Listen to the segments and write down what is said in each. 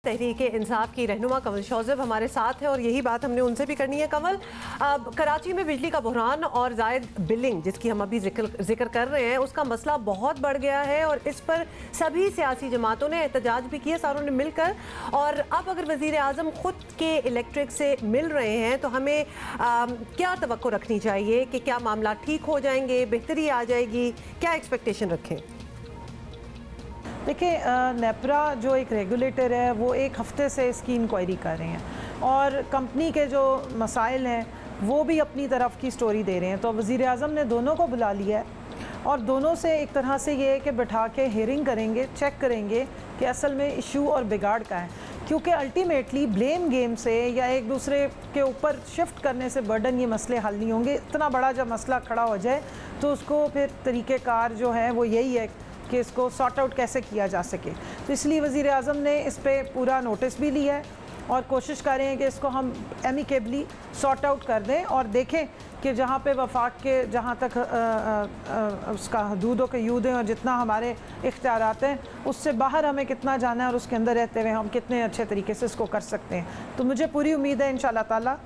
तहरीक इंसाफ की रहनुमा कंवल शौज़ब हमारे साथ है और यही बात हमने उनसे भी करनी है। कंवल, कराची में बिजली का बहरान और जायद बिलिंग जिसकी हम अभी जिक्र कर रहे हैं, उसका मसला बहुत बढ़ गया है और इस पर सभी सियासी जमातों ने एहतजाज भी किया, सारों ने मिलकर। और अब अगर वज़ीर आज़म ख़ुद के इलेक्ट्रिक से मिल रहे हैं तो हमें क्या तवक्को रखनी चाहिए कि क्या मामला ठीक हो जाएंगे, बेहतरी आ जाएगी, क्या एक्सपेक्टेशन रखें? देखिए, नेपरा जो एक रेगुलेटर है वो एक हफ़्ते से इसकी इंक्वायरी कर रहे हैं और कंपनी के जो मसाइल हैं वो भी अपनी तरफ की स्टोरी दे रहे हैं। तो वज़ीर आज़म ने दोनों को बुला लिया है और दोनों से एक तरह से ये है कि बैठा के हियरिंग करेंगे, चेक करेंगे कि असल में इशू और बिगाड़ का है, क्योंकि अल्टीमेटली ब्लेम गेम से या एक दूसरे के ऊपर शिफ्ट करने से बर्डन ये मसले हल नहीं होंगे। इतना बड़ा जब मसला खड़ा हो जाए तो उसको फिर तरीक़ेकार जो है वो यही है कि इसको सॉर्ट आउट कैसे किया जा सके। तो इसलिए वज़ीर आज़म ने इस पर पूरा नोटिस भी लिया है और कोशिश कर रहे हैं कि इसको हम एमिकेबली सॉर्ट आउट कर दें और देखें कि जहाँ पे वफाक के जहाँ तक उसका हदूदों के यूद हैं और जितना हमारे इख्तियारात हैं उससे बाहर हमें कितना जाना है और उसके अंदर रहते हुए हम कितने अच्छे तरीके से इसको कर सकते हैं। तो मुझे पूरी उम्मीद है इंशाअल्लाह ताला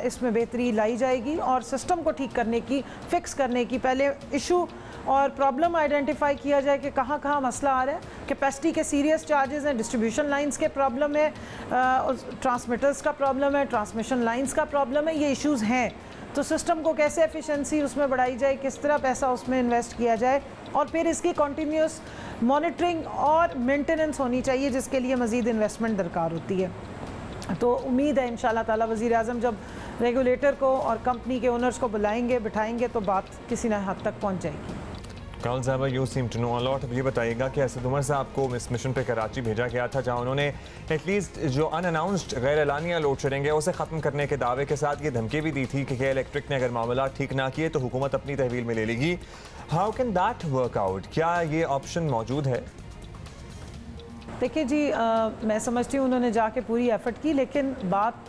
इसमें बेहतरी लाई जाएगी और सिस्टम को ठीक करने की, फिक्स करने की, पहले इशू और प्रॉब्लम आइडेंटिफाई किया जाए कि कहाँ कहाँ मसला आ रहा है। कैपेसिटी के सीरियस चार्जेस हैं, डिस्ट्रीब्यूशन लाइंस के प्रॉब्लम है, ट्रांसमीटर्स का प्रॉब्लम है, ट्रांसमिशन लाइंस का प्रॉब्लम है, ये इश्यूज़ हैं। तो सिस्टम को कैसे एफिशिएंसी उसमें बढ़ाई जाए, किस तरह पैसा उसमें इन्वेस्ट किया जाए और फिर इसकी कंटिन्यूस मॉनिटरिंग और मेंटेनेंस होनी चाहिए, जिसके लिए मज़ीद इन्वेस्टमेंट दरकार होती है। तो उम्मीद है इंशाअल्लाह ताला वज़ीर आज़म जब रेगुलेटर को और कंपनी के ओनर्स को बुलाएंगे, बिठाएंगे तो बात किसी न हद तक पहुंच जाएगी। कंवल साहब, you seem to know a lot. अब ये बताइएगा कि असद उमर साहब को इस मिशन पे कराची भेजा गया था जहाँ उन्होंने एटलीस्ट जो अनअनाउंस्ड गैर एलानिया लोड शेडिंग है उसे ख़त्म करने के दावे के साथ ये धमकी भी दी थी कि इलेक्ट्रिक ने अगर मामला ठीक ना किए तो हुकूमत अपनी तहवील में ले लेगी। How can that work out? क्या ये ऑप्शन मौजूद है? देखिए जी, मैं समझती हूँ उन्होंने जाके पूरी एफर्ट की, लेकिन बात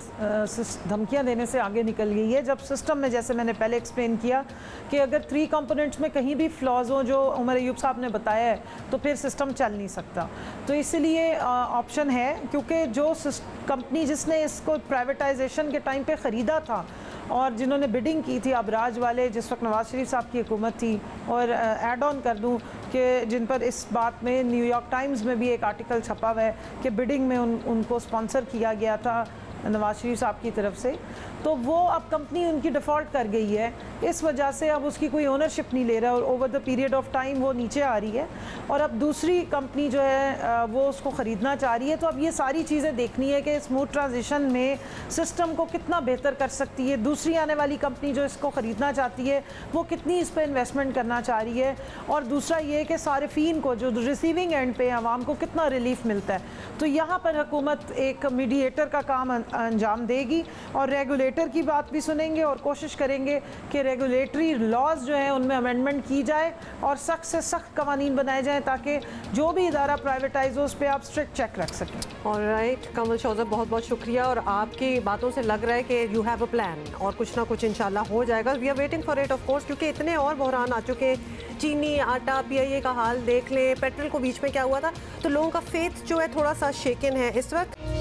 धमकियाँ देने से आगे निकल गई है। जब सिस्टम में, जैसे मैंने पहले एक्सप्लेन किया कि अगर 3 कंपोनेंट्स में कहीं भी फ्लॉज हो जो उमर अयूब साहब ने बताया है तो फिर सिस्टम चल नहीं सकता। तो इसलिए ऑप्शन है, क्योंकि जो कंपनी जिसने इसको प्राइवेटाइजेशन के टाइम पे ख़रीदा था और जिन्होंने बिडिंग की थी अबराज वाले, जिस वक्त नवाज शरीफ साहब की हुकूमत थी, और ऐड ऑन कर दूं कि जिन पर इस बात में न्यूयॉर्क टाइम्स में भी एक आर्टिकल छपा हुआ है कि बिडिंग में उनको स्पॉन्सर किया गया था नवाज शरीफ साहब की तरफ से, तो वो अब कंपनी उनकी डिफ़ॉल्ट कर गई है। इस वजह से अब उसकी कोई ओनरशिप नहीं ले रहा और over the period of time वो नीचे आ रही है और अब दूसरी कंपनी जो है वो उसको ख़रीदना चाह रही है। तो अब ये सारी चीज़ें देखनी है कि स्मूथ ट्रांजिशन में सिस्टम को कितना बेहतर कर सकती है। दूसरी आने वाली कंपनी जो इसको ख़रीदना चाहती है वो कितनी इस पर इन्वेस्टमेंट करना चाह रही है और दूसरा ये कि सारिफीन को जो रिसीविंग एंड पे आवाम को कितना रिलीफ मिलता है। तो यहाँ पर हुकूमत एक मीडिएटर का काम अंजाम देगी और रेगुलेटर की बात भी सुनेंगे और कोशिश करेंगे कि रेगुलेटरी लॉज जो हैं उनमें अमेंडमेंट की जाए और सख्त से सख्त कवानीन बनाए जाएँ ताकि जो भी इदारा प्राइवेटाइज हो उस पर आप स्ट्रिक्ट चेक रख सकें। ऑलराइट कंवल शौज़ब, बहुत बहुत शुक्रिया और आपकी बातों से लग रहा है कि यू हैव अ प्लान और कुछ ना कुछ इंशाल्लाह हो जाएगा। We are waiting for it of course, क्योंकि इतने और बहरान आ चुके, चीनी, आटा, PIA का हाल देख लें, पेट्रोल को बीच में क्या हुआ था, तो लोगों का फेथ जो है थोड़ा सा शेकन है इस वक्त।